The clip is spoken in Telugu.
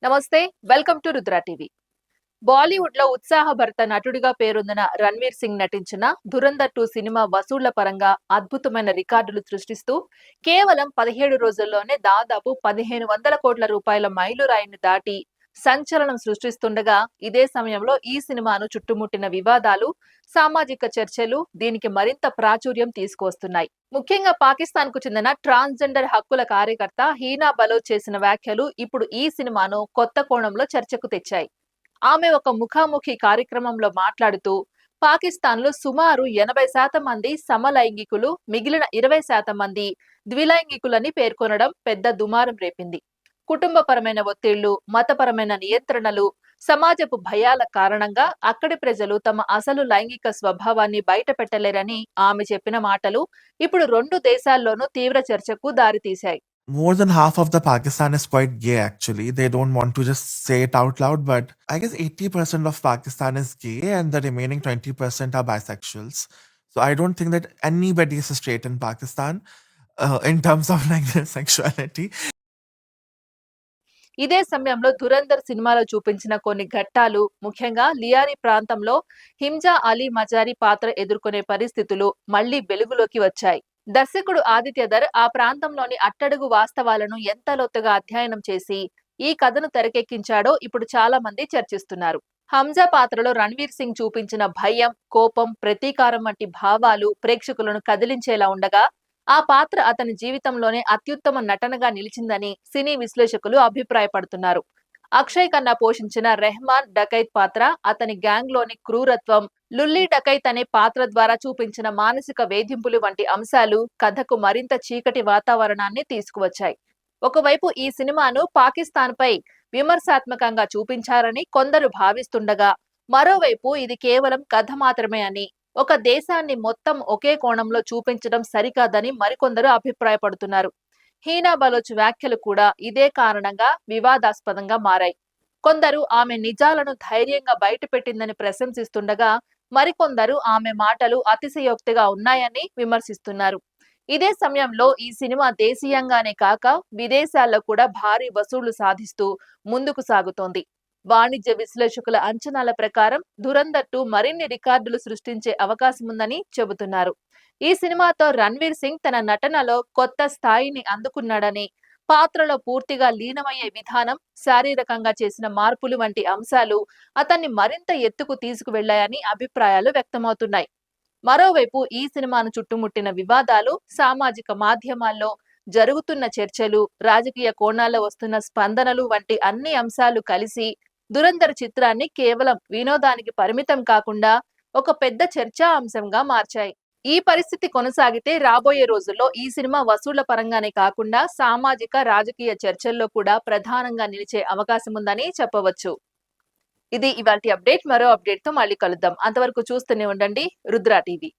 నమస్తే. Welcome to Rudra TV. Bollywood లో ఉత్సాహభరిత నటుడిగా పేరొందిన రణ్వీర్ సింగ్ నటించిన ధురంధర్ 2 సినిమా వసూళ్ల పరంగా అద్భుతమైన రికార్డులు సృష్టిస్తూ కేవలం 17 రోజుల్లోనే దాదాపు 1500 కోట్ల రూపాయల మైలురాయిని దాటి సంచలనం సృష్టిస్తుండగా, ఇదే సమయంలో ఈ సినిమాను చుట్టుముట్టిన వివాదాలు, సామాజిక చర్చలు దీనికి మరింత ప్రాచుర్యం తీసుకువస్తున్నాయి. ముఖ్యంగా పాకిస్తాన్ కు చెందిన ట్రాన్స్జెండర్ హక్కుల కార్యకర్త హీనా బలోచ్ చేసిన వ్యాఖ్యలు ఇప్పుడు ఈ సినిమాను కొత్త కోణంలో చర్చకు తెచ్చాయి. ఆమె ఒక ముఖాముఖి కార్యక్రమంలో మాట్లాడుతూ, పాకిస్తాన్‌లో సుమారు 80% మంది సమలైంగికులు, మిగిలిన 20% మంది ద్విలైంగికులని పేర్కొనడం పెద్ద దుమారం రేపింది. కుటుంబపరమైన ఒత్తిళ్లు, మతపరమైన నియంత్రణలు, సమాజపు భయాల కారణంగా అక్కడి ప్రజలు తమ అసలు లైంగిక స్వభావాన్ని బయటపెట్టలేరని ఆమె చెప్పిన మాటలు ఇప్పుడు రెండు దేశాల్లోనూ తీవ్ర చర్చకు దారితీశాయి. More than half of the Pakistan is quite gay actually. They don't want to just say it out loud, but I guess 80% of Pakistan is gay and the remaining 20% are bisexuals. So I don't think that anybody is straight in Pakistan in terms of like their sexuality. ఇదే సమయంలో ధురంధర్ సినిమాలో చూపించిన కొన్ని ఘట్టాలు, ముఖ్యంగా లియారీ ప్రాంతంలో హింజా అలీ మజారి పాత్ర ఎదుర్కొనే పరిస్థితులు మళ్లీ వెలుగులోకి వచ్చాయి. దర్శకుడు ఆదిత్యధర్ ఆ ప్రాంతంలోని అట్టడుగు వాస్తవాలను ఎంత లోతుగా అధ్యయనం చేసి ఈ కథను తెరకెక్కించాడో ఇప్పుడు చాలా మంది చర్చిస్తున్నారు. హంజా పాత్రలో రణ్వీర్ సింగ్ చూపించిన భయం, కోపం, ప్రతీకారం వంటి భావాలు ప్రేక్షకులను కదిలించేలా ఉండగా, ఆ పాత్ర అతని జీవితంలోనే అత్యుత్తమ నటనగా నిలిచిందని సినీ విశ్లేషకులు అభిప్రాయపడుతున్నారు. అక్షయ్ ఖన్నా పోషించిన రెహమాన్ డకైత్ పాత్ర, అతని గ్యాంగ్ లోని క్రూరత్వం, లుల్లీ డకైత్ అనే పాత్ర ద్వారా చూపించిన మానసిక వేధింపులు వంటి అంశాలు కథకు మరింత చీకటి వాతావరణాన్ని తీసుకువచ్చాయి. ఒకవైపు ఈ సినిమాను పాకిస్తాన్పై విమర్శాత్మకంగా చూపించారని కొందరు భావిస్తుండగా, మరోవైపు ఇది కేవలం కథ మాత్రమే అని, ఒక దేశాన్ని మొత్తం ఒకే కోణంలో చూపించడం సరికాదని మరికొందరు అభిప్రాయపడుతున్నారు. హీనా బలోచ్ వ్యాఖ్యలు కూడా ఇదే కారణంగా వివాదాస్పదంగా మారాయి. కొందరు ఆమె నిజాలను ధైర్యంగా బయటపెట్టిందని ప్రశంసిస్తుండగా, మరికొందరు ఆమె మాటలు అతిశయోక్తిగా ఉన్నాయని విమర్శిస్తున్నారు. ఇదే సమయంలో ఈ సినిమా దేశీయంగానే కాక విదేశాల్లో కూడా భారీ వసూళ్లు సాధిస్తూ ముందుకు సాగుతోంది. వాణిజ్య విశ్లేషకుల అంచనాల ప్రకారం ధురంధర్ 2 మరిన్ని రికార్డులు సృష్టించే అవకాశముందని చెబుతున్నారు. ఈ సినిమాతో రణ్వీర్ సింగ్ తన నటనలో కొత్త స్థాయిని అందుకున్నాడని, పాత్రలో పూర్తిగా లీనమయ్యే విధానం, శారీరకంగా చేసిన మార్పులు వంటి అంశాలు అతన్ని మరింత ఎత్తుకు తీసుకువెళ్లాయని అభిప్రాయాలు వ్యక్తమవుతున్నాయి. మరోవైపు ఈ సినిమాను చుట్టుముట్టిన వివాదాలు, సామాజిక మాధ్యమాల్లో జరుగుతున్న చర్చలు, రాజకీయ కోణాల్లో వస్తున్న స్పందనలు వంటి అన్ని అంశాలు కలిసి ధురంధర్ చిత్రాన్ని కేవలం వినోదానికి పరిమితం కాకుండా ఒక పెద్ద చర్చా అంశంగా మార్చాయి. ఈ పరిస్థితి కొనసాగితే రాబోయే రోజుల్లో ఈ సినిమా వసూళ్ల పరంగానే కాకుండా సామాజిక, రాజకీయ చర్చల్లో కూడా ప్రధానంగా నిలిచే అవకాశం ఉందని చెప్పవచ్చు. ఇది ఇవాల్టి అప్డేట్. మరో అప్డేట్ తో మళ్ళీ కలుద్దాం. అంతవరకు చూస్తూనే ఉండండి రుద్ర టీవీ.